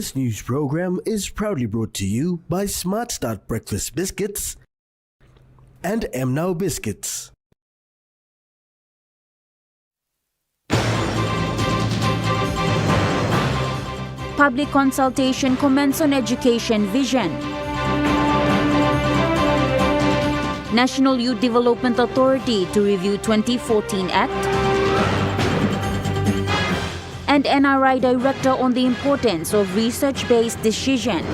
This news program is proudly brought to you by Smart Start Breakfast Biscuits and Now Biscuits. Public consultation commence on education vision. National Youth Development Authority to review 2014 Act. And NRI Director on the importance of research-based decision.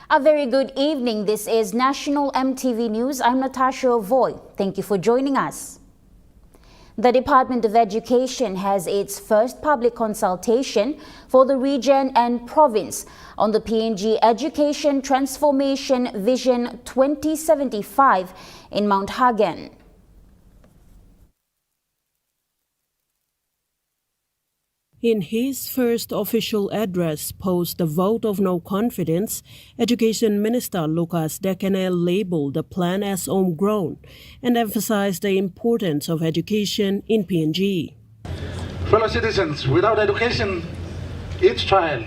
A very good evening. This is National EMTV News. I'm Natasha Voy. Thank you for joining us. The Department of Education has its first public consultation for the region and province on the PNG Education Transformation Vision 2075 in Mount Hagen. In his first official address post the vote of no confidence, Education Minister Lucas Dekene labeled the plan as homegrown and emphasized the importance of education in PNG. Fellow citizens, without education, each child,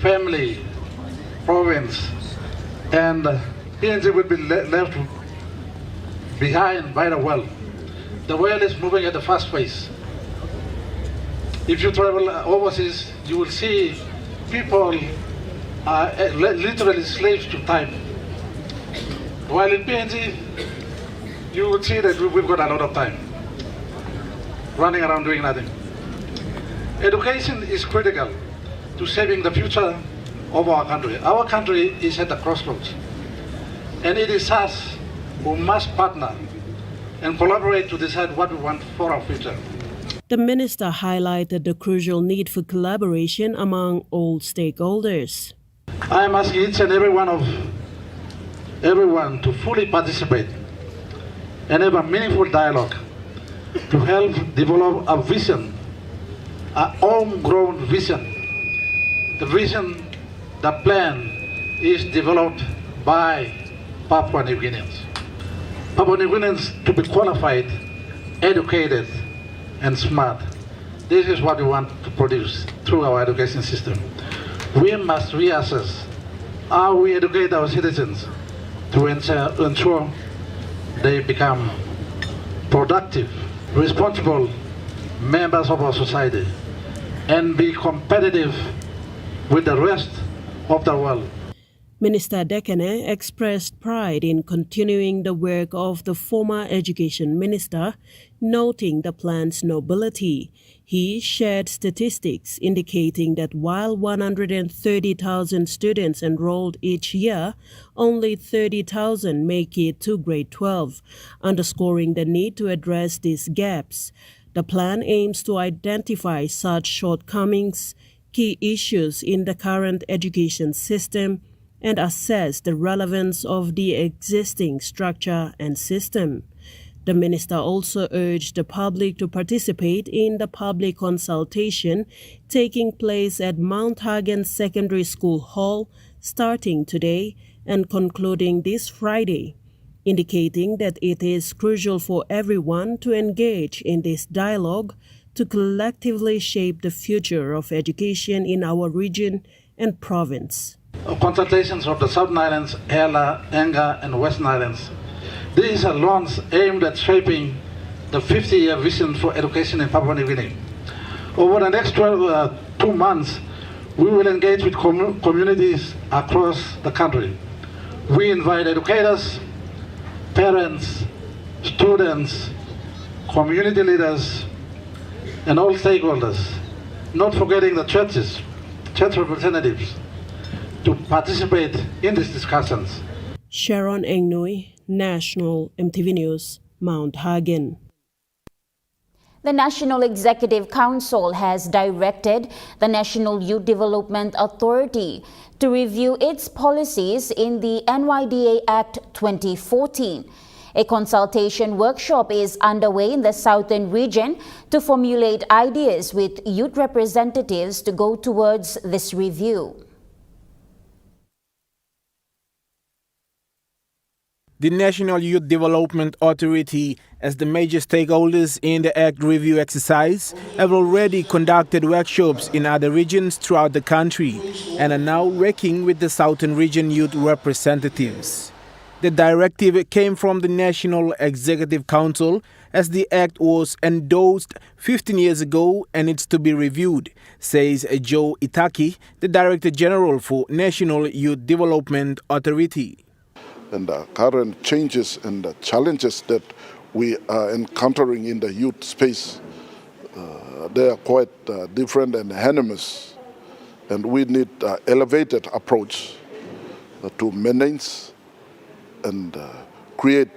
family, province, and PNG will be left behind by the world. The world is moving at a fast pace. If you travel overseas, you will see people are literally slaves to time. While in PNG, you will see that we've got a lot of time running around doing nothing. Education is critical to saving the future of our country. Our country is at the crossroads, and it is us who must partner and collaborate to decide what we want for our future. The minister highlighted the crucial need for collaboration among all stakeholders. I am asking each and everyone to fully participate and have a meaningful dialogue to help develop a vision, a homegrown vision. The vision, the plan is developed by Papua New Guineans. Papua New Guineans to be qualified, educated, and smart. This is what we want to produce through our education system. We must reassess how we educate our citizens to ensure they become productive, responsible members of our society and be competitive with the rest of the world. Minister Dekene expressed pride in continuing the work of the former education minister, noting the plan's nobility. He shared statistics indicating that while 130,000 students enrolled each year, only 30,000 make it to grade 12, underscoring the need to address these gaps. The plan aims to identify such shortcomings, key issues in the current education system, and assess the relevance of the existing structure and system. The minister also urged the public to participate in the public consultation taking place at Mount Hagen Secondary School Hall starting today and concluding this Friday, indicating that it is crucial for everyone to engage in this dialogue to collectively shape the future of education in our region and province. Consultations of the Southern Islands, Ella, Enga, and Western Islands. These are launches aimed at shaping the 50-year vision for education in Papua New Guinea. Over the next 2 months, we will engage with communities across the country. We invite educators, parents, students, community leaders, and all stakeholders, not forgetting the church representatives, to participate in these discussions. Sharon Engnui, National EMTV News, Mount Hagen. The National Executive Council has directed the National Youth Development Authority to review its policies in the NYDA Act 2014. A consultation workshop is underway in the southern region to formulate ideas with youth representatives to go towards this review. The National Youth Development Authority, as the major stakeholders in the Act review exercise, have already conducted workshops in other regions throughout the country and are now working with the Southern Region youth representatives. The directive came from the National Executive Council as the Act was endorsed 15 years ago and it's to be reviewed, says Joe Itaki, the Director General for National Youth Development Authority. And the current changes and the challenges that we are encountering in the youth space, they are quite different and enormous. And we need an elevated approach to manage and create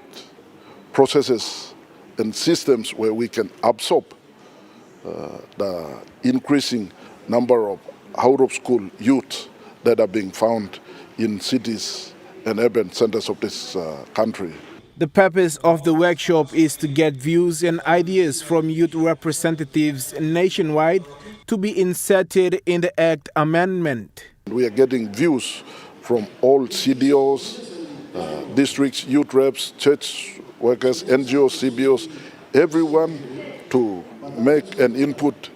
processes and systems where we can absorb the increasing number of out-of-school youth that are being found in cities and urban centers of this country. The purpose of the workshop is to get views and ideas from youth representatives nationwide to be inserted in the Act amendment. We are getting views from all CDOs, districts, youth reps, church workers, NGOs, CBOs, everyone to make an input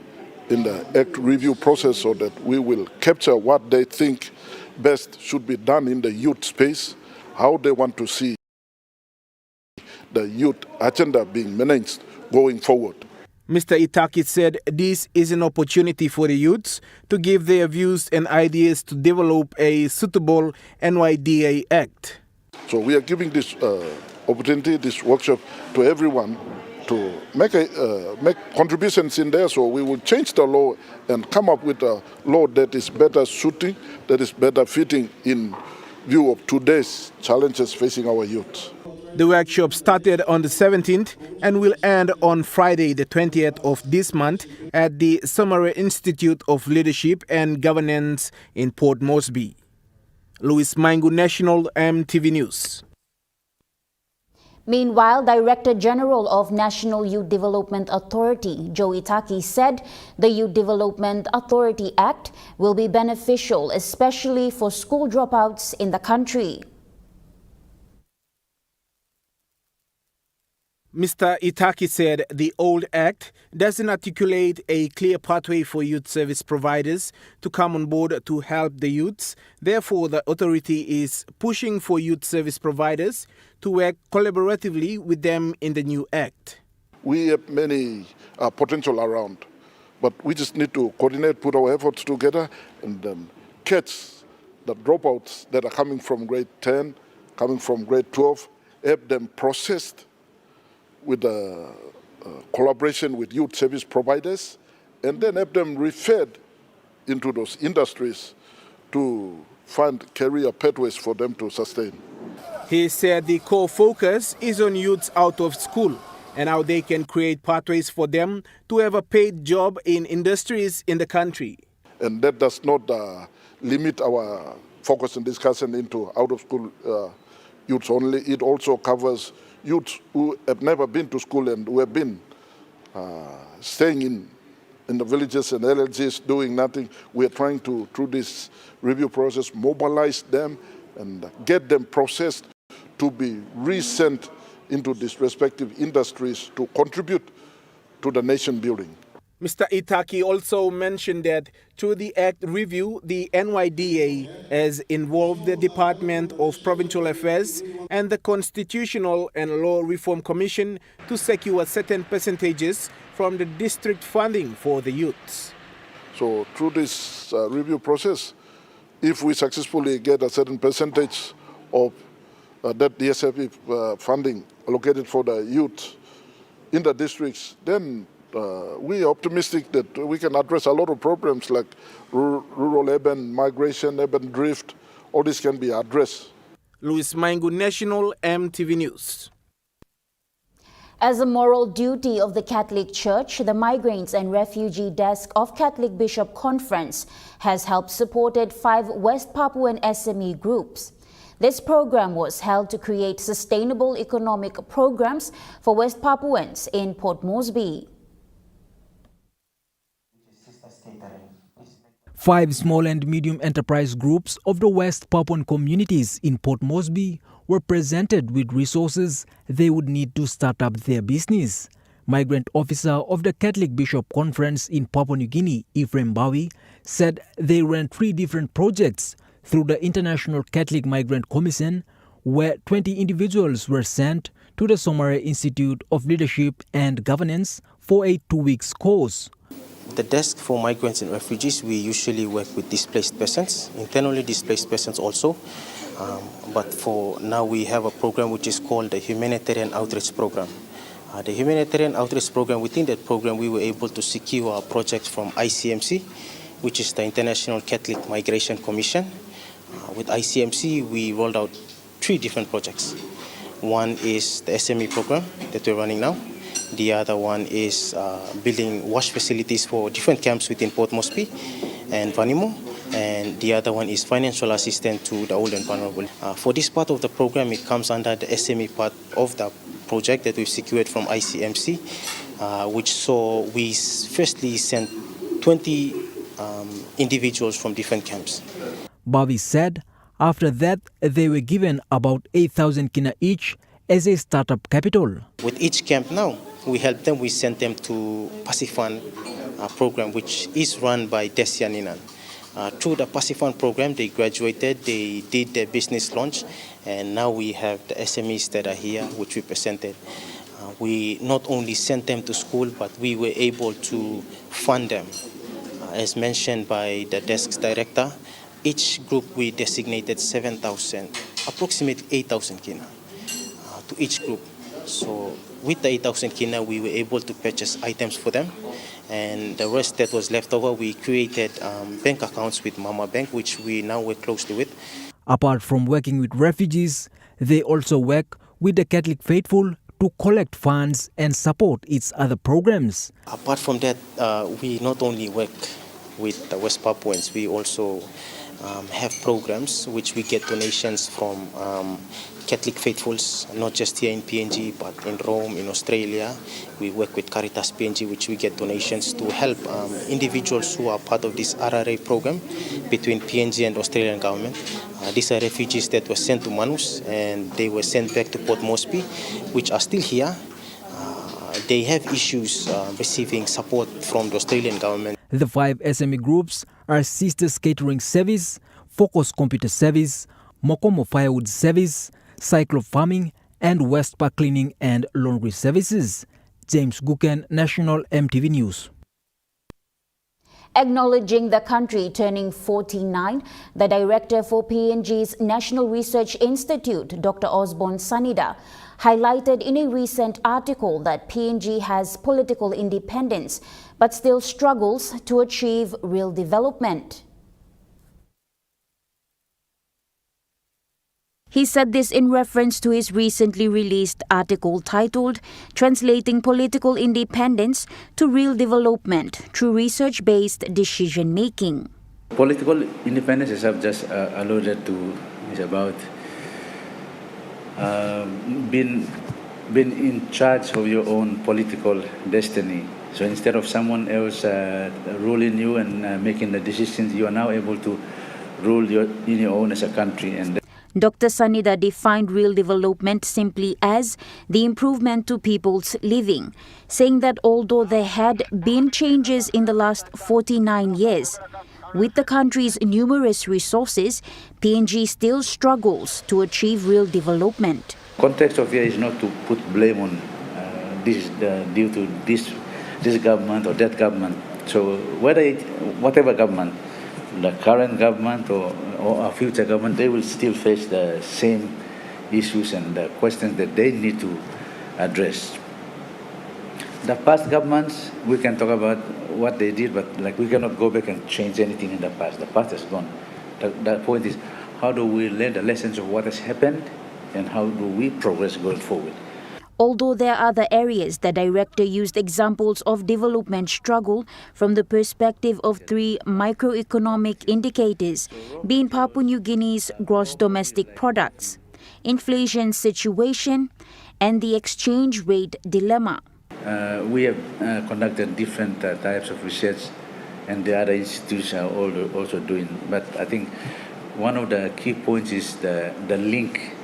in the Act review process so that we will capture what they think best should be done in the youth space, how they want to see the youth agenda being managed going forward. Mr. Itaki said this is an opportunity for the youths to give their views and ideas to develop a suitable NYDA Act. So we are giving this opportunity, this workshop to everyone to make contributions in there, so we will change the law and come up with a law that is better suiting, that is better fitting in view of today's challenges facing our youth. The workshop started on the 17th and will end on Friday the 20th of this month at the Samara Institute of Leadership and Governance in Port Moresby. Louis Maingu, National EMTV News. Meanwhile, Director General of National Youth Development Authority, Joe Itaki, said the Youth Development Authority Act will be beneficial, especially for school dropouts in the country. Mr. Itaki said the old Act doesn't articulate a clear pathway for youth service providers to come on board to help the youths. Therefore, the authority is pushing for youth service providers to work collaboratively with them in the new Act. We have many potential around, but we just need to coordinate, put our efforts together, and then catch the dropouts that are coming from grade 10, coming from grade 12, have them processed with collaboration with youth service providers, and then have them referred into those industries to find career pathways for them to sustain. He said the core focus is on youths out of school and how they can create pathways for them to have a paid job in industries in the country. And that does not limit our focus and discussion into out-of-school youths only. It also covers youths who have never been to school and who have been staying in the villages and LLGs doing nothing. We are trying to, through this review process, mobilize them and get them processed to be resent into these respective industries to contribute to the nation building. Mr. Itaki also mentioned that through the Act review, the NYDA has involved the Department of Provincial Affairs and the Constitutional and Law Reform Commission to secure certain percentages from the district funding for the youths. So through this review process, if we successfully get a certain percentage of that DSFE funding allocated for the youth in the districts, then we are optimistic that we can address a lot of problems like rural urban migration, urban drift. All this can be addressed. Louis Maingu, National EMTV News. As a moral duty of the Catholic Church, the Migrants and Refugee Desk of Catholic Bishop Conference has helped supported 5 West Papuan SME groups. This program was held to create sustainable economic programs for West Papuans in Port Moresby. 5 small and medium enterprise groups of the West Papuan communities in Port Moresby were presented with resources they would need to start up their business. Migrant officer of the Catholic Bishop Conference in Papua New Guinea, Ephraim Bowie, said they ran 3 different projects through the International Catholic Migrant Commission, where 20 individuals were sent to the Somare Institute of Leadership and Governance for a 2-week course. The desk for migrants and refugees, we usually work with displaced persons, internally displaced persons also. But for now we have a program which is called the Humanitarian Outreach Program. The Humanitarian Outreach Program, within that program we were able to secure a project from ICMC, which is the International Catholic Migration Commission. With ICMC we rolled out 3 different projects. One is the SME program that we're running now. The other one is building wash facilities for different camps within Port Moresby and Vanimo. And the other one is financial assistance to the old and vulnerable. For this part of the program, it comes under the SME part of the project that we've secured from ICMC, which saw we firstly sent 20 individuals from different camps. Bowie said after that they were given about 8,000 kina each as a startup capital. With each camp now, we help them, we send them to Pasifan program, which is run by Desianinan. Through the Pasifan program, they graduated, they did their business launch, and now we have the SMEs that are here, which we presented. We not only sent them to school, but we were able to fund them. As mentioned by the desk's director, each group we designated 7,000, approximately 8,000 kina to each group. So with the 8,000 kina, we were able to purchase items for them, and the rest that was left over, we created bank accounts with Mama Bank, which we now work closely with. Apart from working with refugees, they also work with the Catholic faithful to collect funds and support its other programs. Apart from that, we not only work with the West Papuans, we also have programs which we get donations from Catholic faithfuls, not just here in PNG, but in Rome, in Australia. We work with Caritas PNG, which we get donations to help individuals who are part of this RRA program between PNG and Australian government. These are refugees that were sent to Manus, and they were sent back to Port Moresby, which are still here. They have issues receiving support from the Australian government. The 5 SME groups are Sisters Catering Service, Focus Computer Service, Mokomo Firewood Service, Cyclo Farming, and West Park Cleaning and Laundry Services. James Guken, National EMTV News. Acknowledging the country turning 49, the director for PNG's National Research Institute, Dr. Osborne Sanida, highlighted in a recent article that PNG has political independence but still struggles to achieve real development. He said this in reference to his recently released article titled Translating Political Independence to Real Development Through Research-Based Decision-Making. Political independence, as I've just alluded to, is about being in charge of your own political destiny. So instead of someone else ruling you and making the decisions, you are now able to rule in your own as a country. And Dr. Sanida defined real development simply as the improvement to people's living, saying that although there had been changes in the last 49 years, with the country's numerous resources, PNG still struggles to achieve real development. Context of here is not to put blame on this due to this government or that government. So whatever government, the current government or a future government, they will still face the same issues and the questions that they need to address. The past governments, we can talk about what they did, but we cannot go back and change anything in the past. The past is gone. The point is, how do we learn the lessons of what has happened and how do we progress going forward? Although there are other areas, the director used examples of development struggle from the perspective of 3 microeconomic indicators, being Papua New Guinea's gross domestic products, inflation situation, and the exchange rate dilemma. We have conducted different types of research, and the other institutions are also doing. But I think one of the key points is the link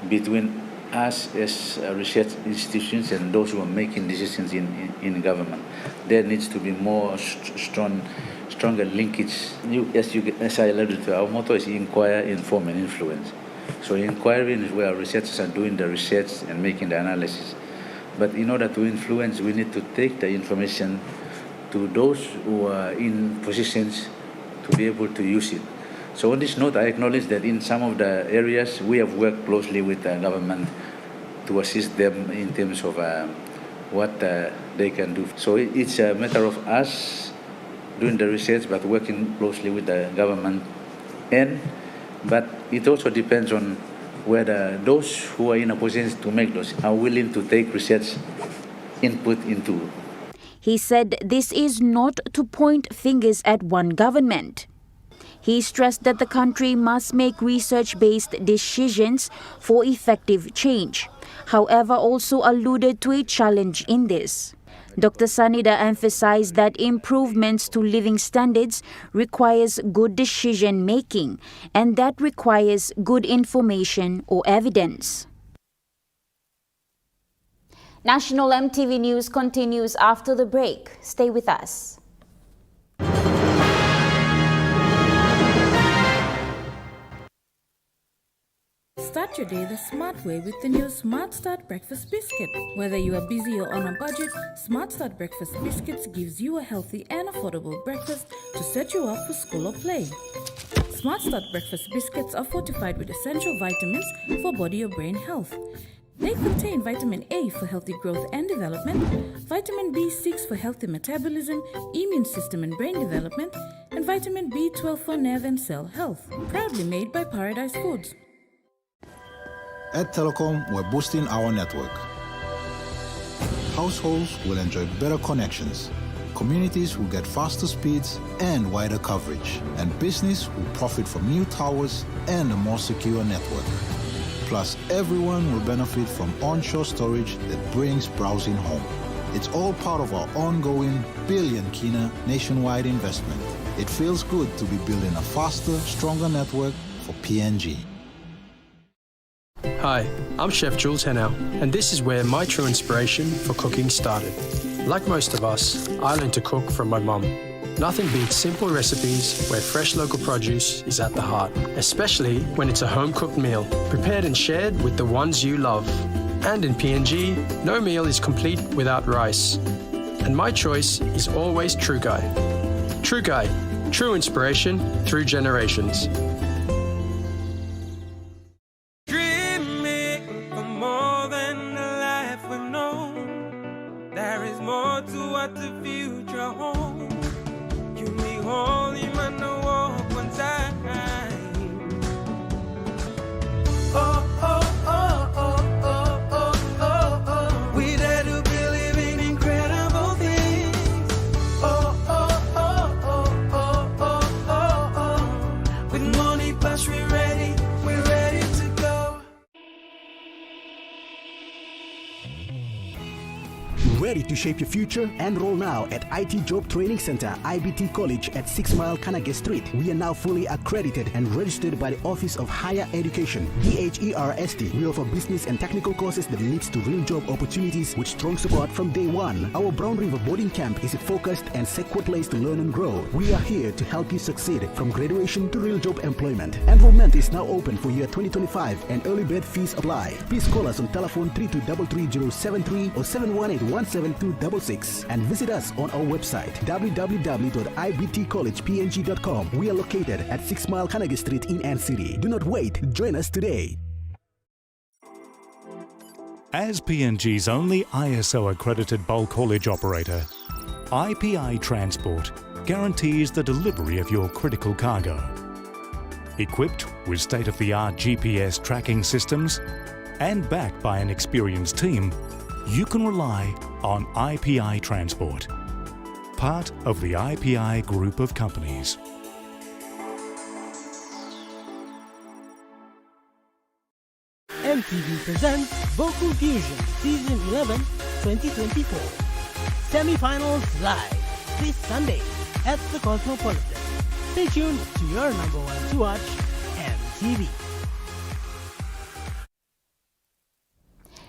between us as research institutions and those who are making decisions in government. There needs to be more stronger linkage. As I alluded to, our motto is inquire, inform, and influence. So inquiring is where our researchers are doing the research and making the analysis. But in order to influence, we need to take the information to those who are in positions to be able to use it. So on this note, I acknowledge that in some of the areas we have worked closely with the government to assist them in terms of what they can do. So it's a matter of us doing the research but working closely with the government. But it also depends on whether those who are in a position to make those are willing to take research input into. He said this is not to point fingers at one government. He stressed that the country must make research-based decisions for effective change. However, also alluded to a challenge in this. Dr. Sanida emphasized that improvements to living standards requires good decision-making, and that requires good information or evidence. National EMTV News continues after the break. Stay with us. Start your day the smart way with the new Smart Start Breakfast Biscuit. Whether you are busy or on a budget, Smart Start Breakfast Biscuits gives you a healthy and affordable breakfast to set you up for school or play. Smart Start Breakfast Biscuits are fortified with essential vitamins for body or brain health. They contain vitamin A for healthy growth and development, vitamin B6 for healthy metabolism, immune system and brain development, and vitamin B12 for nerve and cell health. Proudly made by Paradise Foods. At Telecom, we're boosting our network. Households will enjoy better connections. Communities will get faster speeds and wider coverage. And business will profit from new towers and a more secure network. Plus, everyone will benefit from onshore storage that brings browsing home. It's all part of our ongoing billion kina nationwide investment. It feels good to be building a faster, stronger network for PNG. Hi, I'm Chef Jules Henow, and this is where my true inspiration for cooking started. Like most of us, I learned to cook from my mum. Nothing beats simple recipes where fresh local produce is at the heart, especially when it's a home-cooked meal, prepared and shared with the ones you love. And in PNG, no meal is complete without rice. And my choice is always True Guy. True Guy, true inspiration through generations. Ready to shape your future? Enroll now at IT Job Training Center, IBT College at 6 Mile Kanage Street. We are now fully accredited and registered by the Office of Higher Education, DHERST. We offer business and technical courses that leads to real job opportunities with strong support from day one. Our Brown River boarding camp is a focused and secure place to learn and grow. We are here to help you succeed from graduation to real job employment. Enrollment is now open for year 2025 and early bird fees apply. Please call us on telephone 3233-073 or 718-17266 and visit us on our website www.ibtcollegepng.com. We are located at 6 Mile Kanage Street in City. Do not wait. Join us today. As PNG's only ISO-accredited bulk haulage operator, IPI Transport guarantees the delivery of your critical cargo. Equipped with state-of-the-art GPS tracking systems and backed by an experienced team, you can rely on IPI Transport, part of the IPI group of companies. EMTV presents Vocal Fusion Season 11 2024. Semi-finals live this Sunday at the Cosmopolitan. Stay tuned to your number one to watch, EMTV.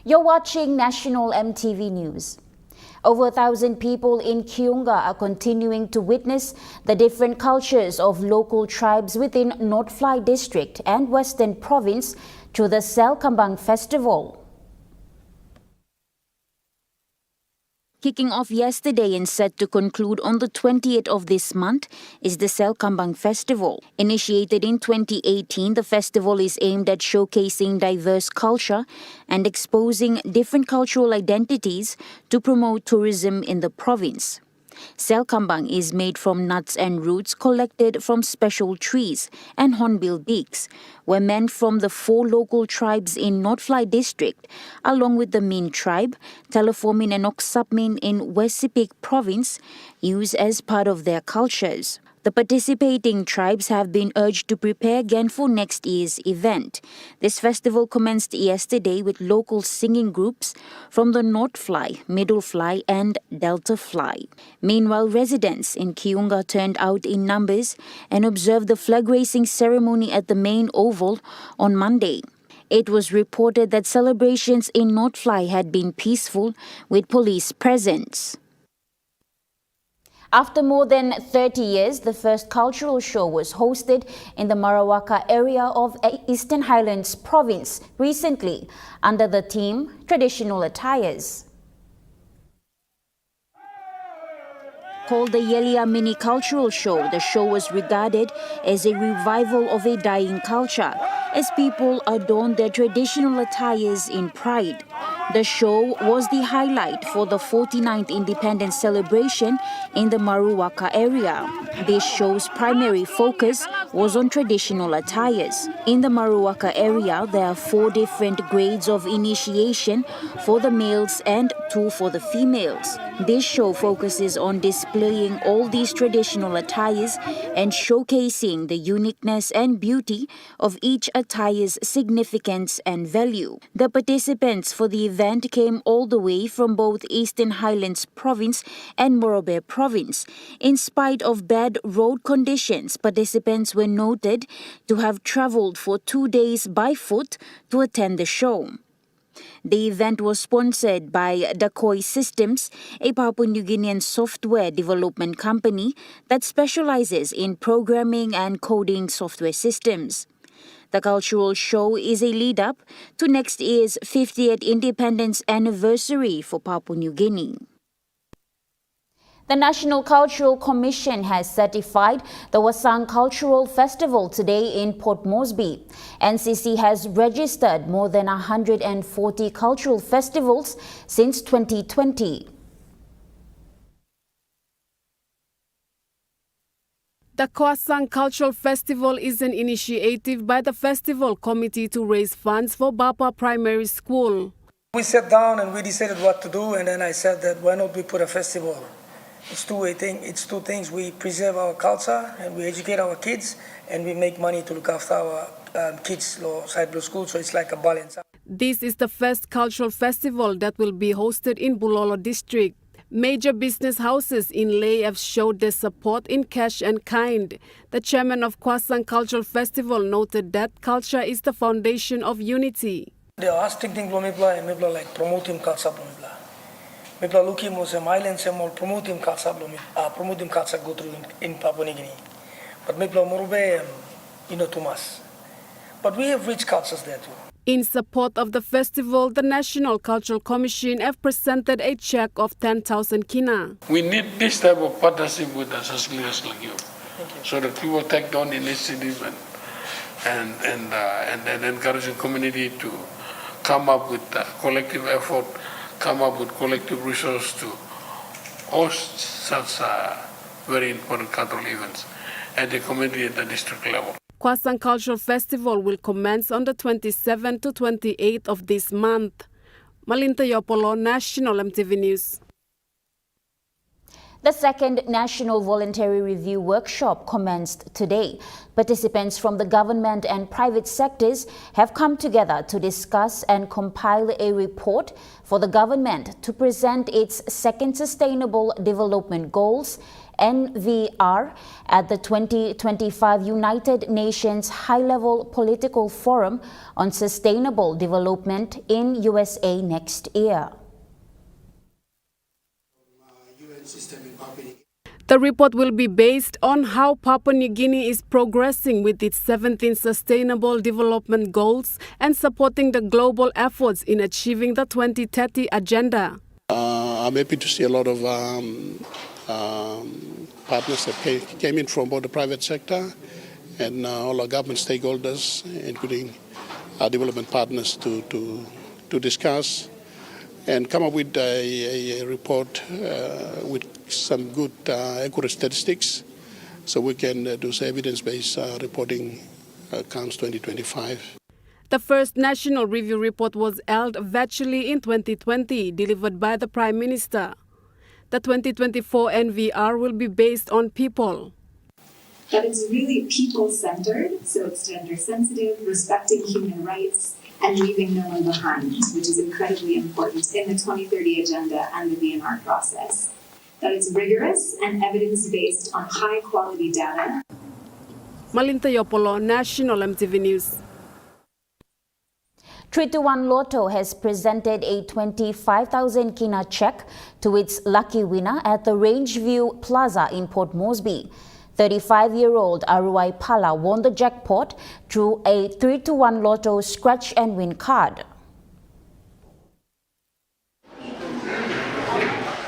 You're watching National MTV News. Over 1,000 people in Kiunga are continuing to witness the different cultures of local tribes within North Fly District and Western Province through the Selkambang Festival. Kicking off yesterday and set to conclude on the 20th of this month is the Selkambang Festival. Initiated in 2018, the festival is aimed at showcasing diverse culture and exposing different cultural identities to promote tourism in the province. Selkambang is made from nuts and roots collected from special trees and hornbill beaks, where men from the 4 local tribes in North Fly District, along with the Min tribe, Teleformin and Oksapmin in West Sepik Province, use as part of their cultures. The participating tribes have been urged to prepare again for next year's event. This festival commenced yesterday with local singing groups from the North Fly, Middle Fly and Delta Fly. Meanwhile, residents in Kiunga turned out in numbers and observed the flag raising ceremony at the main oval on Monday. It was reported that celebrations in North Fly had been peaceful with police presence. After more than 30 years, the first cultural show was hosted in the Maruwaka area of Eastern Highlands Province recently under the theme Traditional Attires. Called the Yelia Mini Cultural Show, the show was regarded as a revival of a dying culture as people adorned their traditional attires in pride. The show was the highlight for the 49th Independence celebration in the Maruwaka area. This show's primary focus was on traditional attires. In the Maruwaka area, there are 4 different grades of initiation for the males and 2 for the females. This show focuses on displaying all these traditional attires and showcasing the uniqueness and beauty of each attire's significance and value. The participants for the event came all the way from both Eastern Highlands Province and Morobe Province. In spite of bad road conditions, participants were noted to have traveled for 2 days by foot to attend the show. The event was sponsored by Dakoi Systems, a Papua New Guinean software development company that specializes in programming and coding software systems. The cultural show is a lead-up to next year's 50th Independence Anniversary for Papua New Guinea. The National Cultural Commission has certified the Kwasang Cultural Festival today in Port Moresby. NCC has registered more than 140 cultural festivals since 2020. The Kwasang Cultural Festival is an initiative by the Festival Committee to raise funds for Bapa Primary School. We sat down and we decided what to do, and then I said that why not we put a festival? It's two things. We preserve our culture and we educate our kids, and we make money to look after our kids side blue school, so it's like a balance. This is the first cultural festival that will be hosted in Bulolo District. Major business houses in Ley have showed their support in cash and kind. The chairman of Kwasang Cultural Festival noted that culture is the foundation of unity. They are asking like promoting culture. Mipla looking was a island semol promoting culture go through in Papua New Guinea. But Mipla Morube, Tumas. But we have rich cultures there too. In support of the festival, the National Cultural Commission have presented a check of 10,000 kina. We need this type of partnership with associates like you, so that people take on initiative and encouraging community to come up with a collective effort, come up with collective resource to host such very important cultural events at the community at the district level. Kwasang Cultural Festival will commence on the 27th to 28th of this month. Malinta Yopolo, National MTV News. The second National Voluntary Review Workshop commenced today. Participants from the government and private sectors have come together to discuss and compile a report for the government to present its second Sustainable Development Goals NVR at the 2025 United Nations High-Level Political Forum on Sustainable Development in USA next year. The report will be based on how Papua New Guinea is progressing with its 17 Sustainable Development Goals and supporting the global efforts in achieving the 2030 Agenda. I'm happy to see a lot of partners that came in from both the private sector and all our government stakeholders, including our development partners, to discuss and come up with a report with some good, accurate statistics, so we can do some evidence-based reporting counts 2025. The first National Review Report was held virtually in 2020, delivered by the Prime Minister. The 2024 NVR will be based on people. But it's really people-centered, so it's gender-sensitive, respecting human rights, and leaving no one behind, which is incredibly important in the 2030 Agenda and the VNR process. That it's rigorous and evidence-based on high-quality data. Malinta Yopolo, National EMTV News. 3-1 Lotto has presented a 25,000 kina check to its lucky winner at the Rangeview Plaza in Port Moresby. 35-year-old Aruai Pala won the jackpot through a 3-1 Lotto scratch and win card.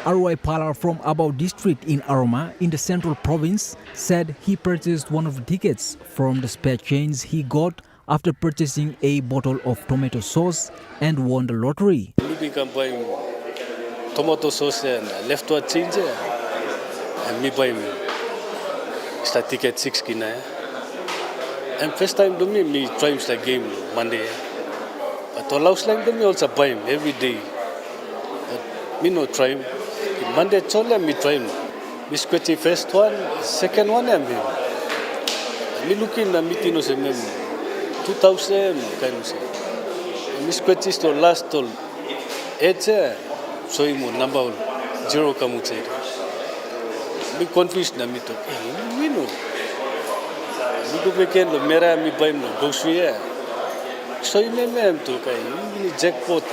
Aruai Pala from Abau district in Aroma in the Central Province said he purchased one of the tickets from the spare change he got after purchasing a bottle of tomato sauce and won the lottery. We can buy tomato sauce and leftover change and me buy the ticket 6 kina. And first time to me try the game Monday. But allows like me also buy him every day. But me no try him. Monday chola me try him. Me squatty first one, second one and me looking at me tino se me 2000 kind of say. Me squatty to last to 8 so him number 0 kamu say. Me confused na me to. Me no. Me go weekend lo mera me buy no grocery. So him me to kai me jackpot.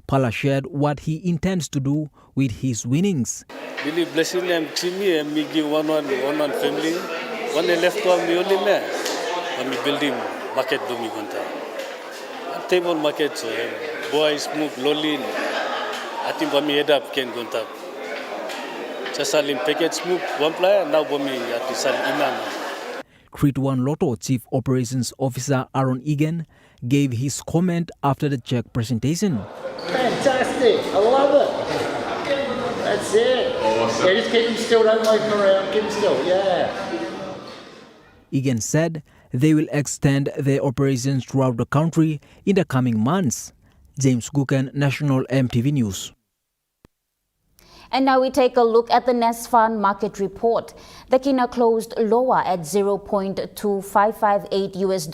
Pala shared what he intends to do with his winnings. Really blessing them to me and me give one family. One left one me only me. And me building market do me gonta. Table market so boys move lolly. I think me head up can gonta. Just selling package smoke one player now me at the sell imam. 3-1 Lotto Chief Operations Officer Aaron Egan gave his comment after the check presentation. Fantastic, I love it. That's it. Awesome. Yeah, just keep them still, don't wave them around, keep them still, yeah. Egan said they will extend their operations throughout the country in the coming months. James Guken, National EMTV News. And now we take a look at the NESFAN market report. The kina closed lower at $0.2558 US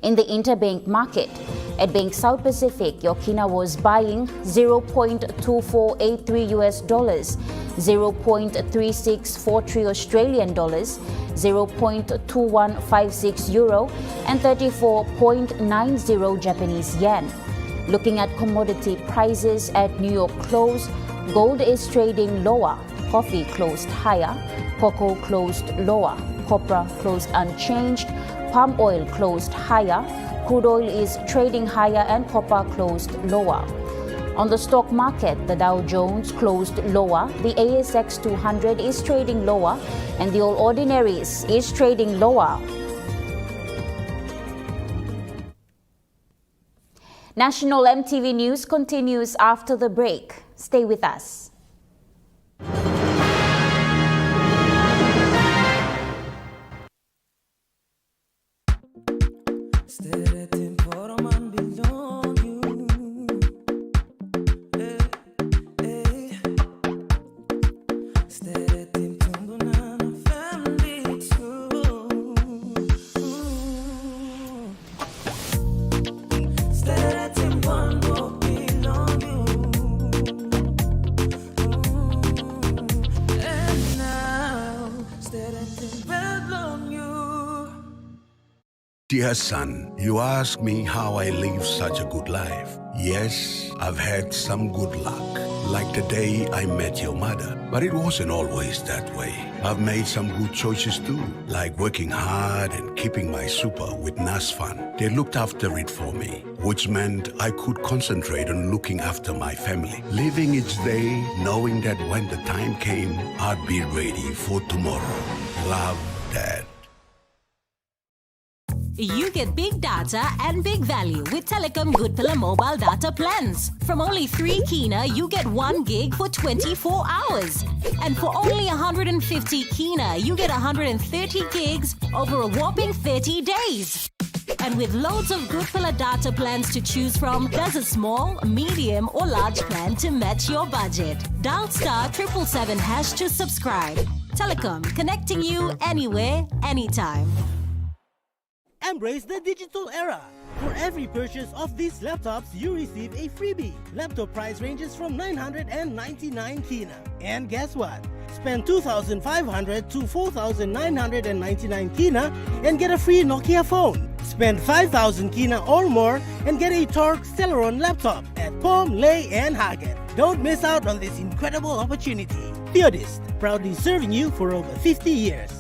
in the interbank market. At Bank South Pacific, your kina was buying $0.2483 US, 0.3643 Australian dollars, 0.2156 euro, and 34.90 Japanese yen. Looking at commodity prices at New York close, gold is trading lower, coffee closed higher, cocoa closed lower, copra closed unchanged, palm oil closed higher, crude oil is trading higher and copper closed lower. On the stock market, the Dow Jones closed lower, the ASX 200 is trading lower, and the All Ordinaries is trading lower. National EMTV News continues after the break. Stay with us. Dear son, you ask me how I live such a good life. Yes, I've had some good luck, like the day I met your mother. But it wasn't always that way. I've made some good choices too, like working hard and keeping my super with NASFAN. They looked after it for me, which meant I could concentrate on looking after my family. Living each day, knowing that when the time came, I'd be ready for tomorrow. Love, Dad. You get big data and big value with Telecom Goodpilla mobile data plans. From only 3 kina, you get 1 gig for 24 hours. And for only 150 kina, you get 130 gigs over a whopping 30 days. And with loads of Goodpilla data plans to choose from, there's a small, medium or large plan to match your budget. Dial *777# to subscribe. Telecom, connecting you anywhere, anytime. Embrace the digital era. For every purchase of these laptops, you receive a freebie. Laptop price ranges from 999 kina. And guess what? Spend 2,500 to 4,999 kina and get a free Nokia phone. Spend 5,000 kina or more and get a Torque Celeron laptop at Pom, Lay and Hagen. Don't miss out on this incredible opportunity. Theodist, proudly serving you for over 50 years.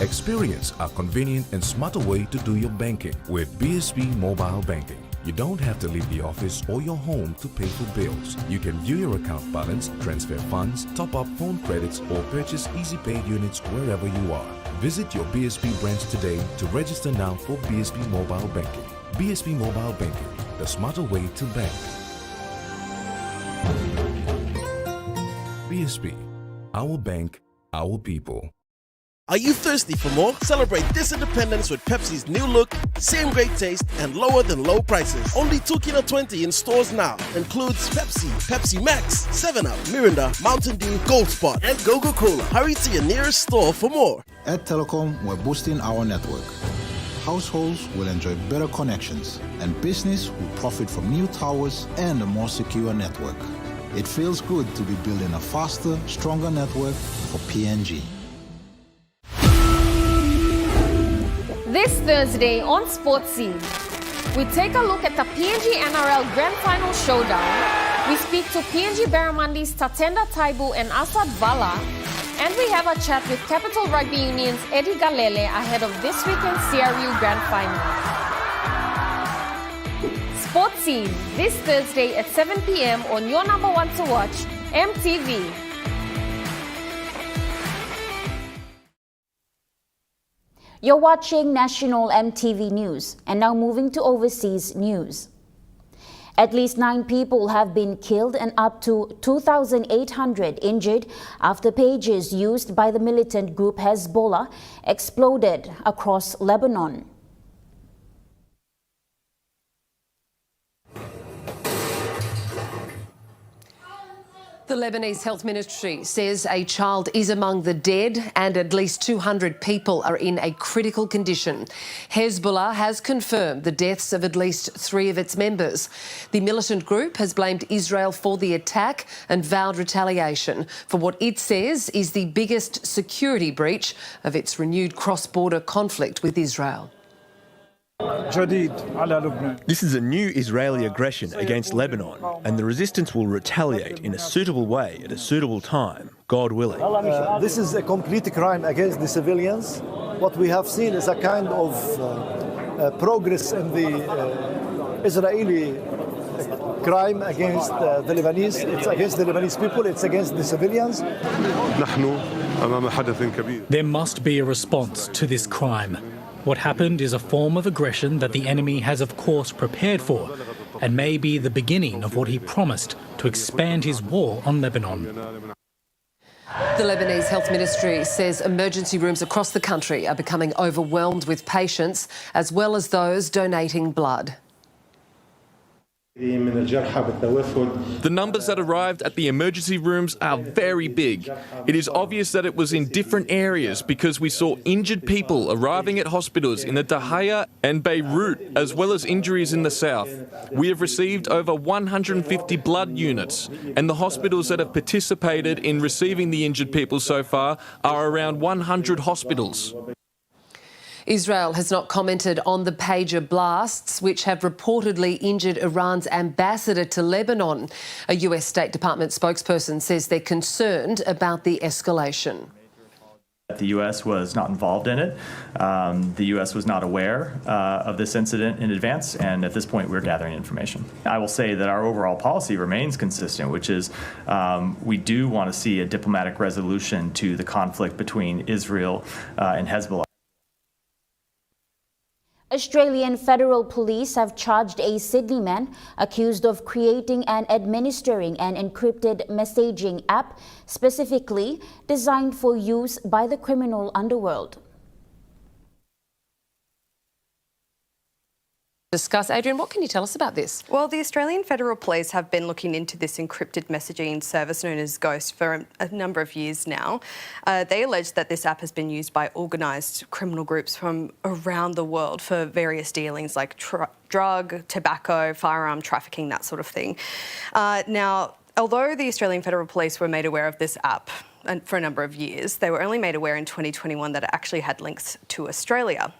Experience a convenient and smarter way to do your banking with BSP Mobile Banking. You don't have to leave the office or your home to pay for bills. You can view your account balance, transfer funds, top up phone credits, or purchase EasyPay units wherever you are. Visit your BSP branch today to register now for BSP Mobile Banking. BSP Mobile Banking, the smarter way to bank. BSP, our bank, our people. Are you thirsty for more? Celebrate this independence with Pepsi's new look, same great taste, and lower than low prices. Only 2 kina 20 in stores now. Includes Pepsi, Pepsi Max, 7-Up, Mirinda, Mountain Dew, Gold Spot, and Coca-Cola. Hurry to your nearest store for more. At Telecom, we're boosting our network. Households will enjoy better connections, and business will profit from new towers and a more secure network. It feels good to be building a faster, stronger network for PNG. This Thursday on Sports Scene, we take a look at the PNG NRL Grand Final Showdown. We speak to PNG Barramundi's Tatenda Taibu and Asad Vala, and we have a chat with Capital Rugby Union's Eddie Galele ahead of this weekend's CRU Grand Final. Sports Scene, this Thursday at 7 p.m. on your number one to watch, EMTV. You're watching National EMTV News, and now moving to overseas news. At least 9 people have been killed and up to 2,800 injured after pages used by the militant group Hezbollah exploded across Lebanon. The Lebanese Health Ministry says a child is among the dead and at least 200 people are in a critical condition. Hezbollah has confirmed the deaths of at least 3 of its members. The militant group has blamed Israel for the attack and vowed retaliation for what it says is the biggest security breach of its renewed cross-border conflict with Israel. This is a new Israeli aggression against Lebanon, and the resistance will retaliate in a suitable way at a suitable time, God willing. This is a complete crime against the civilians. What we have seen is a kind of progress in the Israeli crime against the Lebanese. It's against the Lebanese people, it's against the civilians. There must be a response to this crime. What happened is a form of aggression that the enemy has of course prepared for and may be the beginning of what he promised to expand his war on Lebanon. The Lebanese Health Ministry says emergency rooms across the country are becoming overwhelmed with patients as well as those donating blood. The numbers that arrived at the emergency rooms are very big. It is obvious that it was in different areas because we saw injured people arriving at hospitals in the Dahaya and Beirut, as well as injuries in the south. We have received over 150 blood units, and the hospitals that have participated in receiving the injured people so far are around 100 hospitals. Israel has not commented on the pager blasts, which have reportedly injured Iran's ambassador to Lebanon. A US State Department spokesperson says they're concerned about the escalation. The U.S. was not involved in it. The U.S. was not aware of this incident in advance, and at this point we're gathering information. I will say that our overall policy remains consistent, which is we do want to see a diplomatic resolution to the conflict between Israel and Hezbollah. Australian Federal Police have charged a Sydney man accused of creating and administering an encrypted messaging app specifically designed for use by the criminal underworld. Discuss. Adrian, what can you tell us about this? Well, the Australian Federal Police have been looking into this encrypted messaging service known as Ghost for a number of years now. They allege that this app has been used by organised criminal groups from around the world for various dealings like drug, tobacco, firearm trafficking, that sort of thing. Now, although the Australian Federal Police were made aware of this app for a number of years, they were only made aware in 2021 that it actually had links to Australia.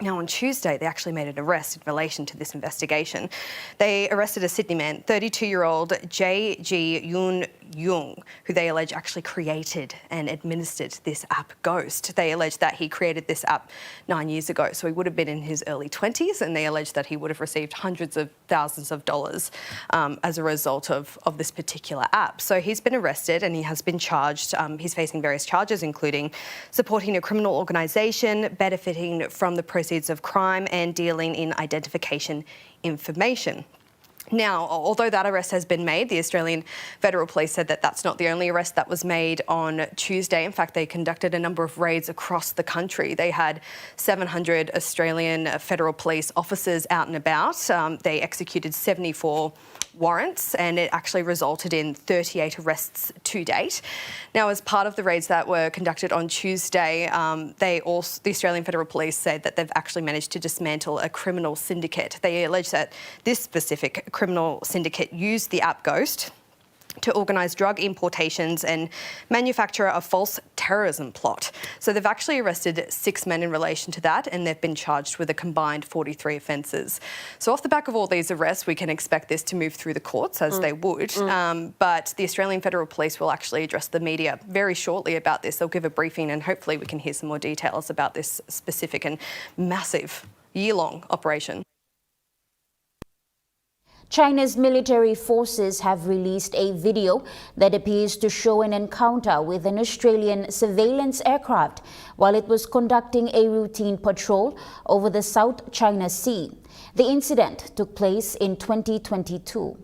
Now, on Tuesday, they actually made an arrest in relation to this investigation. They arrested a Sydney man, 32-year-old J.G. Yoon Young, who they allege actually created and administered this app Ghost. They allege that he created this app 9 years ago, so he would have been in his early 20s, and they allege that he would have received hundreds of thousands of dollars as a result of this particular app. So he's been arrested and he has been charged. He's facing various charges, including supporting a criminal organisation, benefiting from the proceeds of crime, and dealing in identification information. Now, although that arrest has been made, the Australian Federal Police said that that's not the only arrest that was made on Tuesday. In fact, they conducted a number of raids across the country. They had 700 Australian Federal Police officers out and about. They executed 74 warrants, and it actually resulted in 38 arrests to date. Now, as part of the raids that were conducted on Tuesday, the Australian Federal Police said that they've actually managed to dismantle a criminal syndicate. They allege that this specific criminal syndicate used the app Ghost to organise drug importations and manufacture a false terrorism plot. So they've actually arrested 6 men in relation to that, and they've been charged with a combined 43 offences. So off the back of all these arrests, we can expect this to move through the courts, as they would. But the Australian Federal Police will actually address the media very shortly about this. They'll give a briefing, and hopefully we can hear some more details about this specific and massive year-long operation. China's military forces have released a video that appears to show an encounter with an Australian surveillance aircraft while it was conducting a routine patrol over the South China Sea. The incident took place in 2022.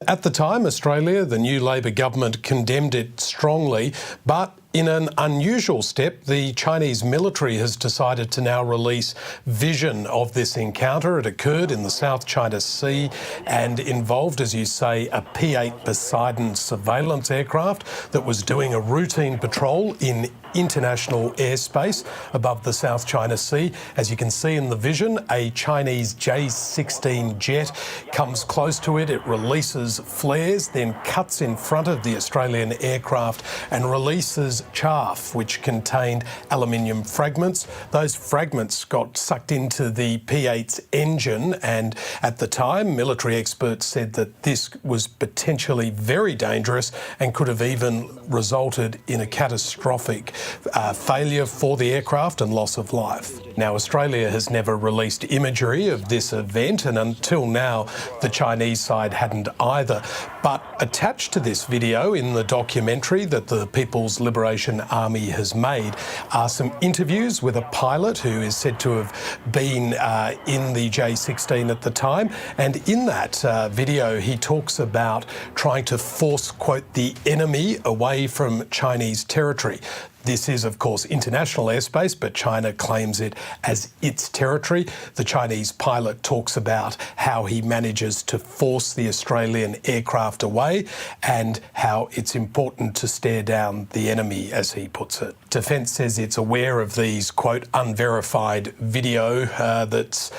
At the time, Australia, the new Labor government, condemned it strongly, but in an unusual step, the Chinese military has decided to now release vision of this encounter. It occurred in the South China Sea and involved, as you say, a P-8 Poseidon surveillance aircraft that was doing a routine patrol in international airspace above the South China Sea. As you can see in the vision, a Chinese J-16 jet comes close to it. It releases flares, then cuts in front of the Australian aircraft and releases chaff which contained aluminium fragments. Those fragments got sucked into the P-8's engine, and at the time military experts said that this was potentially very dangerous and could have even resulted in a catastrophic failure for the aircraft and loss of life. Now, Australia has never released imagery of this event, and until now the Chinese side hadn't either. But attached to this video in the documentary that the People's Liberation Army has made are some interviews with a pilot who is said to have been in the J-16 at the time. And in that video, he talks about trying to force, quote, the enemy away from Chinese territory. This is, of course, international airspace, but China claims it as its territory. The Chinese pilot talks about how he manages to force the Australian aircraft away and how it's important to stare down the enemy, as he puts it. Defence says it's aware of these, quote, unverified video that's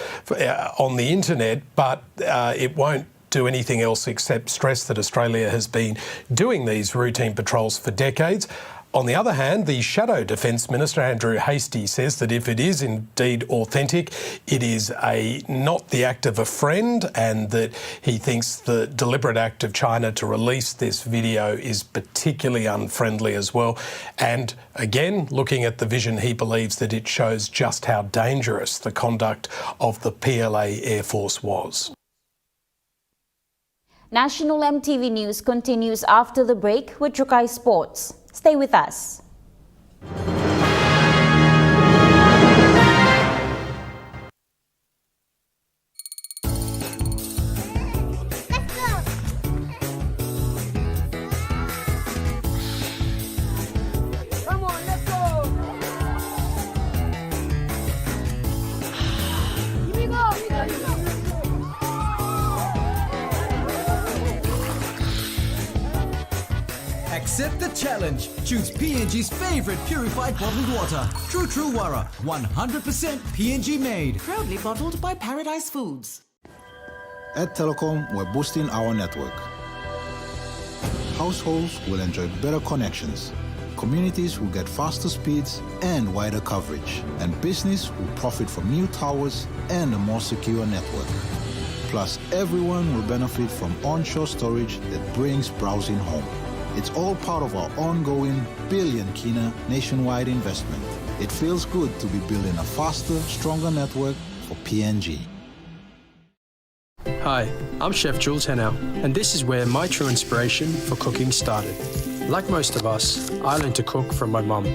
on the internet, but it won't do anything else except stress that Australia has been doing these routine patrols for decades. On the other hand, the Shadow Defence Minister, Andrew Hastie, says that if it is indeed authentic, it is not the act of a friend, and that he thinks the deliberate act of China to release this video is particularly unfriendly as well. And again, looking at the vision, he believes that it shows just how dangerous the conduct of the PLA Air Force was. National EMTV News continues after the break with Trukai Sports. Stay with us. Accept the challenge. Choose PNG's favourite purified bottled water. True Wara, 100% PNG made. Proudly bottled by Paradise Foods. At Telecom, we're boosting our network. Households will enjoy better connections. Communities will get faster speeds and wider coverage. And business will profit from new towers and a more secure network. Plus, everyone will benefit from onshore storage that brings browsing home. It's all part of our ongoing billion kina nationwide investment. It feels good to be building a faster, stronger network for PNG. Hi, I'm Chef Jules Henao, and this is where my true inspiration for cooking started. Like most of us, I learned to cook from my mum.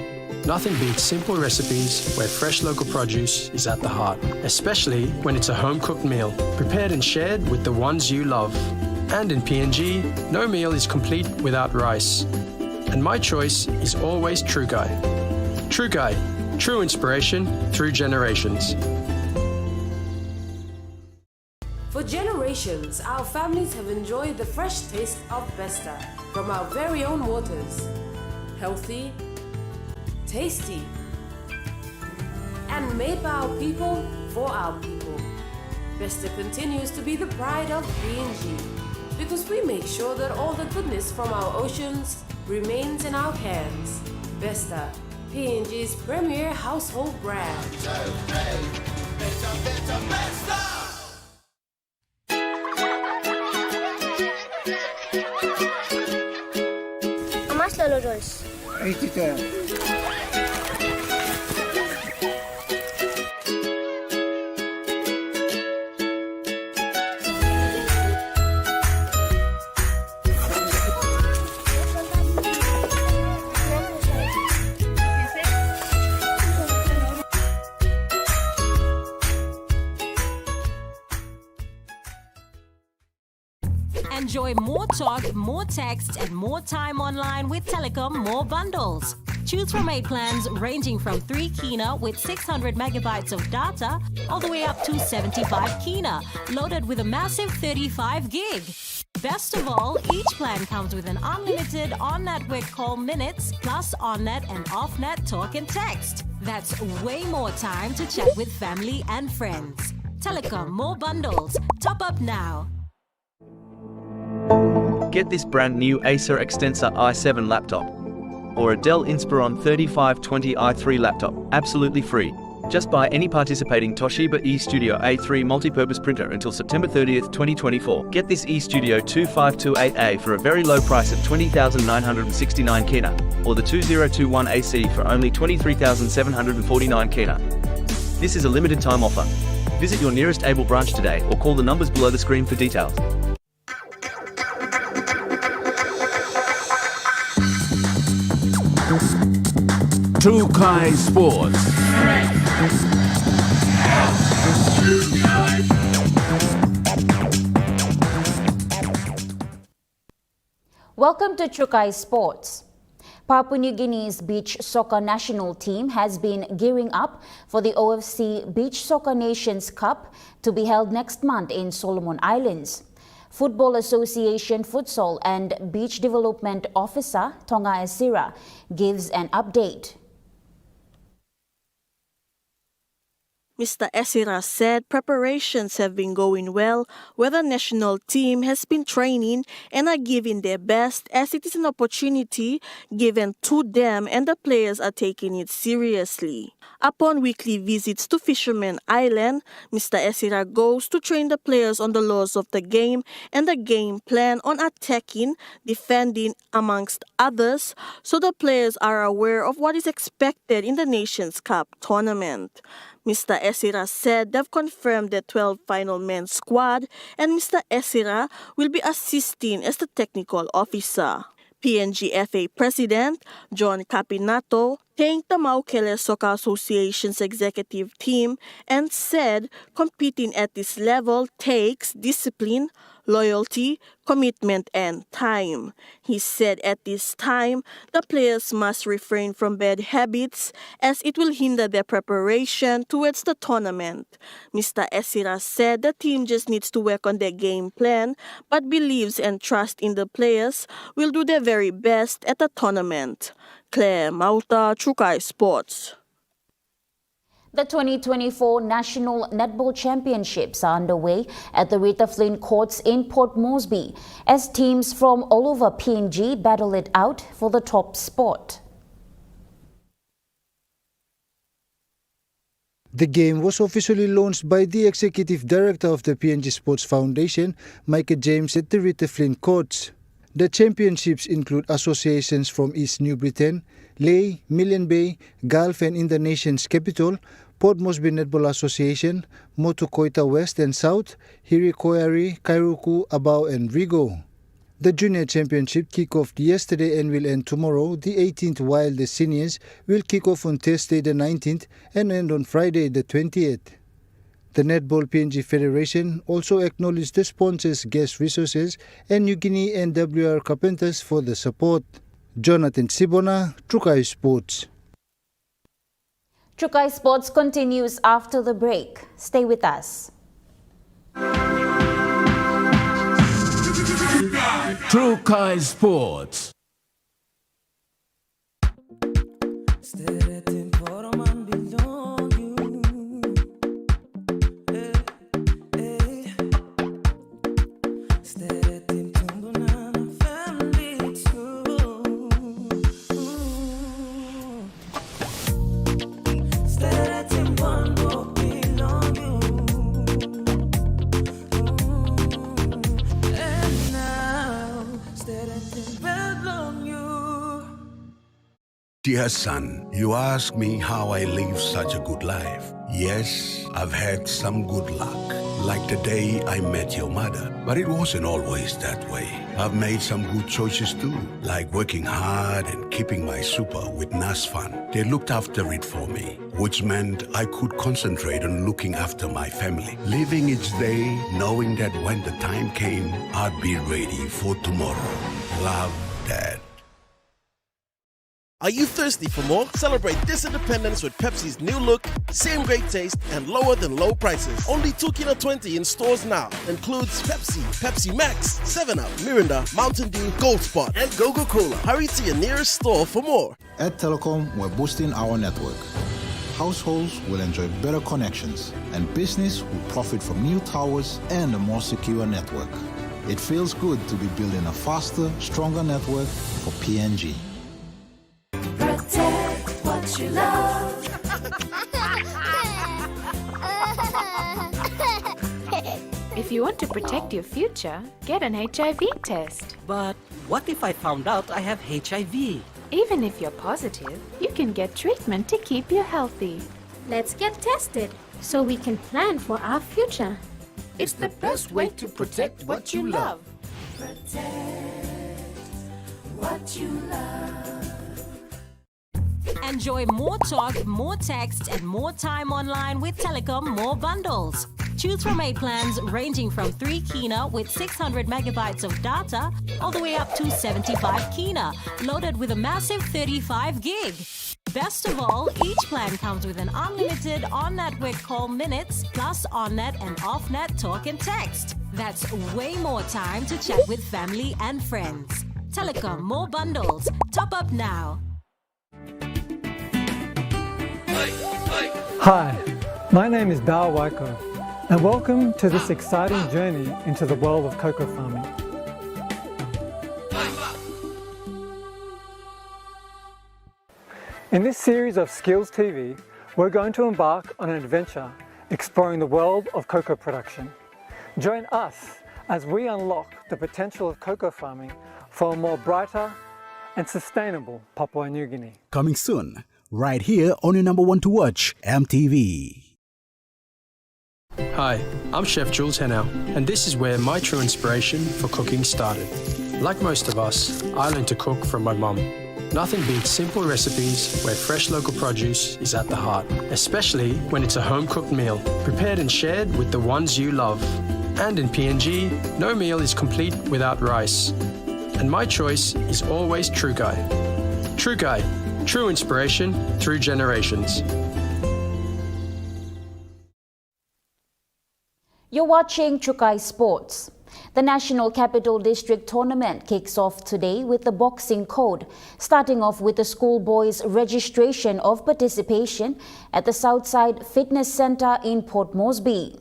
Nothing beats simple recipes where fresh local produce is at the heart, especially when it's a home-cooked meal, prepared and shared with the ones you love. And in PNG, no meal is complete without rice. And my choice is always Trukai. Trukai, true inspiration through generations. For generations, our families have enjoyed the fresh taste of Besta from our very own waters. Healthy, tasty, and made by our people for our people. Besta continues to be the pride of PNG because we make sure that all the goodness from our oceans remains in our hands. Besta, PNG's premier household brand. How much Lolo Rolls? 82. Enjoy more talk, more text, and more time online with Telecom More Bundles. Choose from 8 plans ranging from 3 kina with 600 megabytes of data all the way up to 75 kina, loaded with a massive 35 gig. Best of all, each plan comes with an unlimited on-network call minutes plus on-net and off-net talk and text. That's way more time to chat with family and friends. Telecom More Bundles. Top up now. Get this brand new Acer Extensor i7 laptop or a Dell Inspiron 3520 i3 laptop, absolutely free. Just buy any participating Toshiba eStudio A3 multi-purpose printer until September 30th, 2024. Get this eStudio 2528A for a very low price of 20,969 kina, or the 2021 AC for only 23,749 kina. This is a limited time offer. Visit your nearest Able branch today or call the numbers below the screen for details. Trukai Sports. Welcome to Trukai Sports. Papua New Guinea's beach soccer national team has been gearing up for the OFC Beach Soccer Nations Cup to be held next month in Solomon Islands. Football Association Futsal and Beach Development Officer Tonga Esira gives an update. Mr. Esira said preparations have been going well, where the national team has been training and are giving their best, as it is an opportunity given to them and the players are taking it seriously. Upon weekly visits to Fisherman Island, Mr. Esira goes to train the players on the laws of the game and the game plan on attacking, defending, amongst others, so the players are aware of what is expected in the Nations Cup tournament. Mr. Esira said they've confirmed the 12 final men's squad and Mr. Esira will be assisting as the technical officer. PNGFA President John Capinato thanked the Maukele Soccer Association's executive team and said competing at this level takes discipline, loyalty, commitment, and time. He said at this time, the players must refrain from bad habits as it will hinder their preparation towards the tournament. Mr. Esira said the team just needs to work on their game plan, but believes and trusts in the players will do their very best at the tournament. Claire Mauta, Trukai Sports. The 2024 National Netball Championships are underway at the Rita Flynn Courts in Port Moresby as teams from all over PNG battle it out for the top spot. The game was officially launched by the Executive Director of the PNG Sports Foundation, Micah James, at the Rita Flynn Courts. The championships include associations from East New Britain, Lae, Million Bay, Gulf and in the nation's capital, Port Moresby Netball Association, Motu Koita West and South, Hirikoari, Kairuku, Abao and Rigo. The Junior Championship kick off yesterday and will end tomorrow, the 18th, while the Seniors will kick off on Thursday the 19th and end on Friday the 20th. The Netball PNG Federation also acknowledged the sponsors Guest Resources and New Guinea and WR Carpenters for the support. Jonathan Sibona, Trukai Sports. Trukai Sports continues after the break. Stay with us. Trukai Sports. Dear son, you ask me how I live such a good life. Yes, I've had some good luck, like the day I met your mother. But it wasn't always that way. I've made some good choices too, like working hard and keeping my super with NASFAN. They looked after it for me, which meant I could concentrate on looking after my family. Living each day, knowing that when the time came, I'd be ready for tomorrow. Love, Dad. Are you thirsty for more? Celebrate this independence with Pepsi's new look, same great taste, and lower than low prices. Only 2 kilo 20 in stores now. Includes Pepsi, Pepsi Max, 7-Up, Mirinda, Mountain Dew, Gold Spot, and Coca-Cola. Hurry to your nearest store for more. At Telecom, we're boosting our network. Households will enjoy better connections, and business will profit from new towers and a more secure network. It feels good to be building a faster, stronger network for PNG. Protect what you love. If you want to protect your future, get an HIV test. But what if I found out I have HIV? Even if you're positive, you can get treatment to keep you healthy. Let's get tested so we can plan for our future. It's the best way to protect what you love. Protect what you love. Enjoy more talk, more text, and more time online with Telecom More Bundles. Choose from 8 plans ranging from 3 kina with 600 megabytes of data all the way up to 75 kina, loaded with a massive 35 gig. Best of all, each plan comes with an unlimited on-network call minutes plus on-net and off-net talk and text. That's way more time to chat with family and friends. Telecom More Bundles. Top up now. Hi, My name is Maruwaka, and welcome to this exciting journey into the world of cocoa farming. In this series of Skills TV, we're going to embark on an adventure exploring the world of cocoa production. Join us as we unlock the potential of cocoa farming for a more brighter and sustainable Papua New Guinea. Coming soon, right here on your number one to watch, EMTV. Hi, I'm Chef Jules Henao, and this is where my true inspiration for cooking started. Like most of us, I learned to cook from my mum. Nothing beats simple recipes where fresh local produce is at the heart, especially when it's a home-cooked meal, prepared and shared with the ones you love. And in PNG, no meal is complete without rice. And my choice is always Trukai. Trukai, true inspiration through generations. You're watching Trukai Sports. The National Capital District Tournament kicks off today with the boxing code, starting off with the schoolboys' registration of participation at the Southside Fitness Centre in Port Moresby.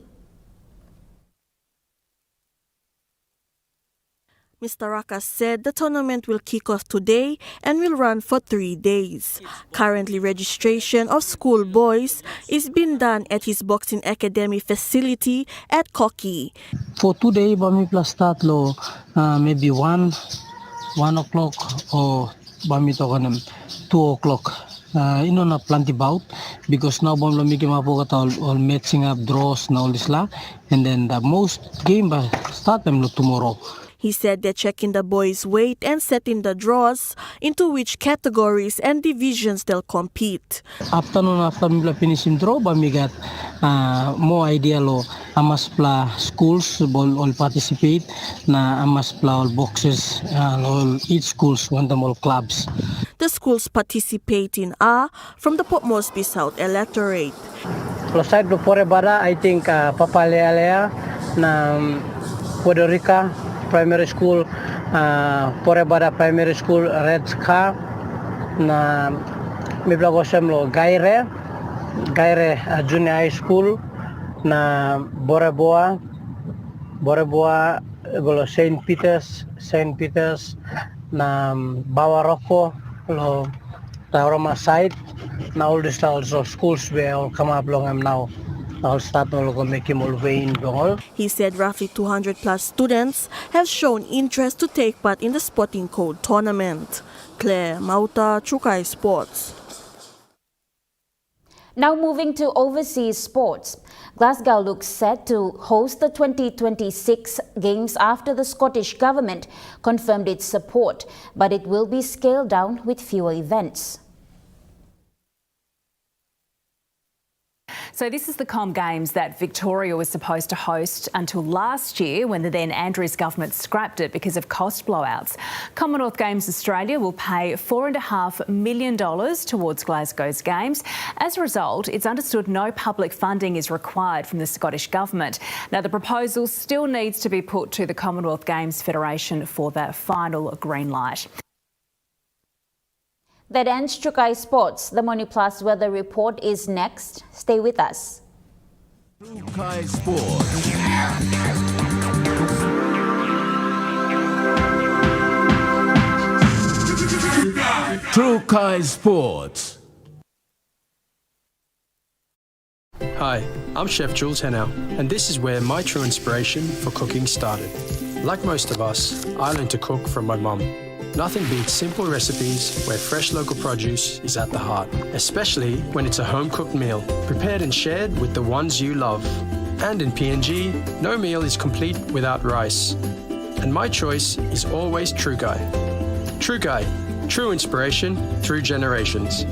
Mr. Raka said the tournament will kick off today and will run for 3 days. Currently, registration of schoolboys is being done at his boxing academy facility at Koki. For today, bami plus start lo maybe 1 o'clock or bami to kanam 2 o'clock. Na plenty bout because now bam lo miki mapo kata all matching up draws na all this la, and then the most game ba start them lo tomorrow. He said they're checking the boys' weight and setting the draws into which categories and divisions they'll compete. After me finishing draw, but me got more idea lo amas pla schools all participate na amas pla all boxes all each schools want them all clubs. The schools participating are from the Port Moresby South electorate. Plus side do Porebada, I think Papalea na Puerto Rico Primary School, Porebada Primary School, Red Scar, na Miblagosem lo Gaire Junior High School, na Boreboa golo St. Peter's, na Bawaroko lo Tauroma side, na all these also schools where all come up long now. He said roughly 200 plus students have shown interest to take part in the Sporting Code tournament. Claire Mauta, Trukai Sports. Now moving to overseas sports. Glasgow looks set to host the 2026 Games after the Scottish Government confirmed its support, but it will be scaled down with fewer events. So this is the Com Games that Victoria was supposed to host until last year when the then Andrews government scrapped it because of cost blowouts. Commonwealth Games Australia will pay $4.5 million towards Glasgow's Games. As a result, it's understood no public funding is required from the Scottish Government. Now, the proposal still needs to be put to the Commonwealth Games Federation for that final green light. That ends Trukai Sports. The Money Plus weather report is next. Stay with us. Trukai Sports. Trukai Sports. Hi, I'm Chef Jules Henao, and this is where my true inspiration for cooking started. Like most of us, I learned to cook from my mum. Nothing beats simple recipes where fresh local produce is at the heart, especially when it's a home-cooked meal, prepared and shared with the ones you love. And in PNG, no meal is complete without rice. And my choice is always Trukai. Trukai, true inspiration through generations.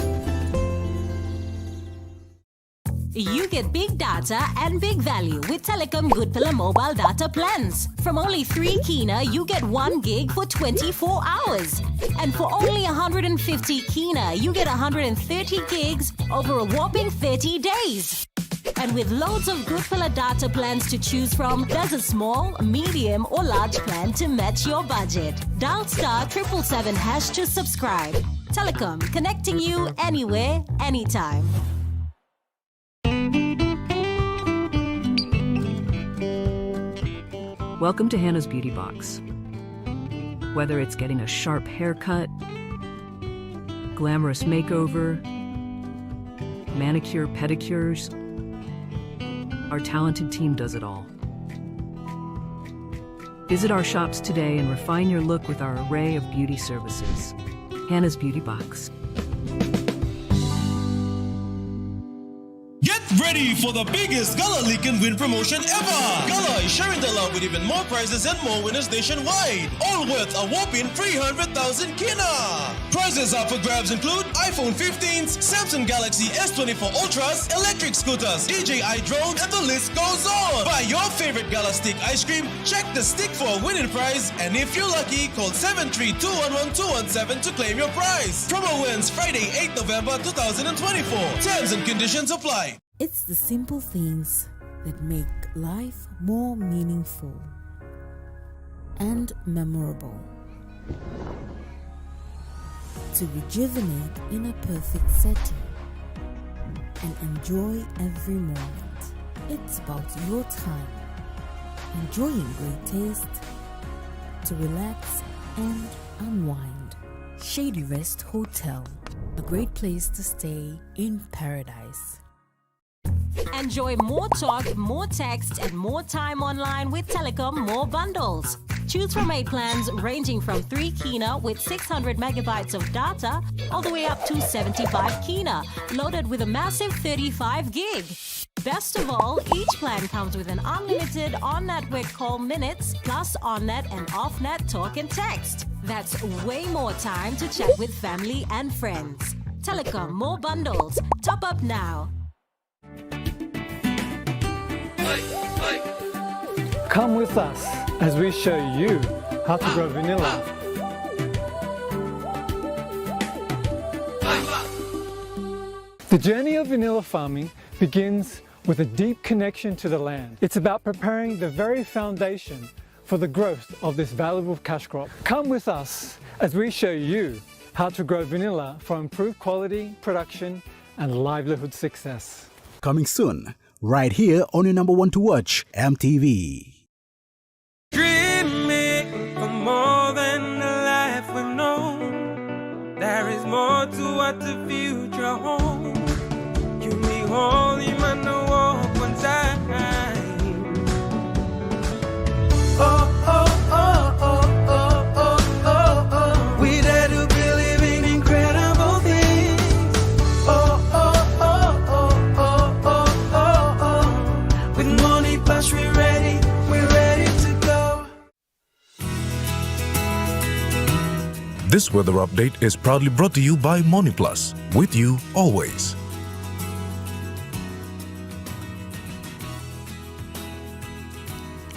You get big data and big value with Telecom Good Pillar mobile data plans. From only 3 kina, you get 1 gig for 24 hours. And for only 150 kina, you get 130 gigs over a whopping 30 days. And with loads of Good Pillar data plans to choose from, there's a small, medium or large plan to match your budget. Dial *777# to subscribe. Telecom, connecting you anywhere, anytime. Welcome to Hannah's Beauty Box. Whether it's getting a sharp haircut, glamorous makeover, manicure, pedicures, our talented team does it all. Visit our shops today and refine your look with our array of beauty services. Hannah's Beauty Box. Get ready for the biggest Gala Leak and Win promotion ever! Gala is sharing the love with even more prizes and more winners nationwide. All worth a whopping 300,000 kina! Prizes up for grabs include iPhone 15s, Samsung Galaxy S24 Ultras, electric scooters, DJI drones, and the list goes on! Buy your favorite Gala Stick ice cream, check the stick for a winning prize, and if you're lucky, call 73211-217 to claim your prize. Promo ends Friday, 8 November 2024. Terms and conditions apply. It's the simple things that make life more meaningful and memorable. To rejuvenate in a perfect setting and enjoy every moment. It's about your time, enjoying great taste, to relax and unwind. Shady Rest Hotel, a great place to stay in paradise. Enjoy more talk, more text, and more time online with Telecom More Bundles. Choose from 8 plans ranging from 3 kina with 600 megabytes of data all the way up to 75 kina, loaded with a massive 35 gig. Best of all, each plan comes with an unlimited on-network call minutes plus on-net and off-net talk and text. That's way more time to chat with family and friends. Telecom More Bundles. Top up now. Come with us as we show you how to grow vanilla. The journey of vanilla farming begins with a deep connection to the land. It's about preparing the very foundation for the growth of this valuable cash crop. Come with us as we show you how to grow vanilla for improved quality, production, and livelihood success. Coming soon, right here on your number one to watch, MTV. Dreaming for more than the life we've known. There is more to what the future holds. You be holy, man, no walk one time. Oh, oh, oh, oh, oh, oh, oh, oh. We dare to believe in incredible things. Oh, oh, oh, oh, oh, oh, oh, oh. With money plus we're ready to go. This weather update is proudly brought to you by Money Plus, with you always.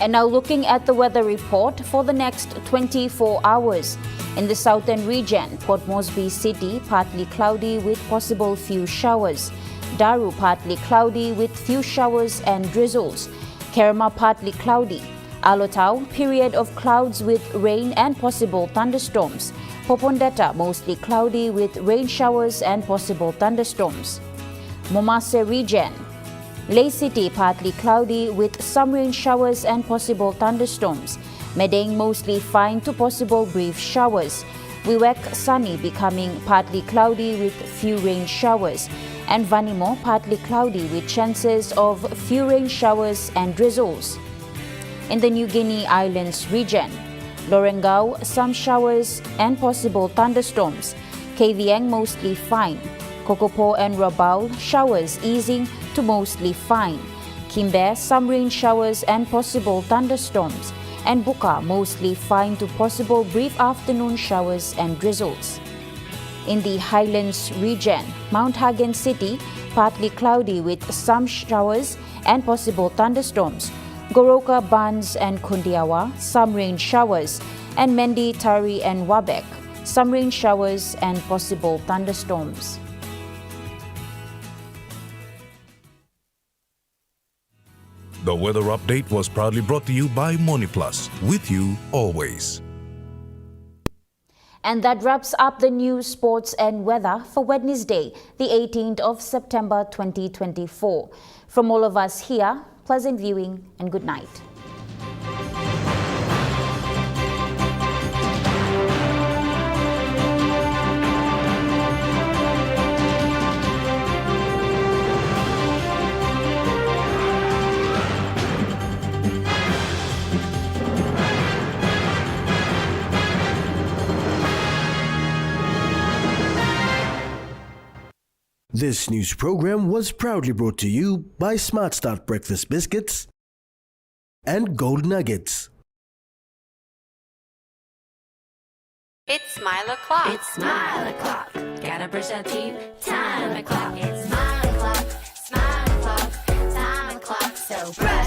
And now looking at the weather report for the next 24 hours. In the southern region, Port Moresby City, partly cloudy with possible few showers. Daru, partly cloudy with few showers and drizzles. Kerma, partly cloudy. Alotau, period of clouds with rain and possible thunderstorms. Popondetta, mostly cloudy with rain showers and possible thunderstorms. Momase region, Ley City, partly cloudy with some rain showers and possible thunderstorms. Medang, mostly fine to possible brief showers. Wewak, sunny, becoming partly cloudy with few rain showers. And Vanimo, partly cloudy with chances of few rain showers and drizzles. In the New Guinea Islands region, Lorengau, some showers and possible thunderstorms. Kavieng, mostly fine. Kokopo and Rabaul, showers easing to mostly fine. Kimbe, some rain showers and possible thunderstorms. And Buka, mostly fine to possible brief afternoon showers and drizzles. In the Highlands region, Mount Hagen City, partly cloudy with some showers and possible thunderstorms. Goroka, Bans and Kundiawa, some rain showers. And Mendi, Tari and Wabek, some rain showers and possible thunderstorms. The weather update was proudly brought to you by Money Plus, with you always. And that wraps up the news, sports and weather for Wednesday, the 18th of September 2024. From all of us here, pleasant viewing and good night. This news program was proudly brought to you by Smart Start Breakfast Biscuits and Gold Nuggets. It's Smile O'Clock. It's Smile O'Clock. Gotta brush our teeth. Time o'clock. It's Smile O'Clock. Smile O'Clock. Time o'clock. So bright.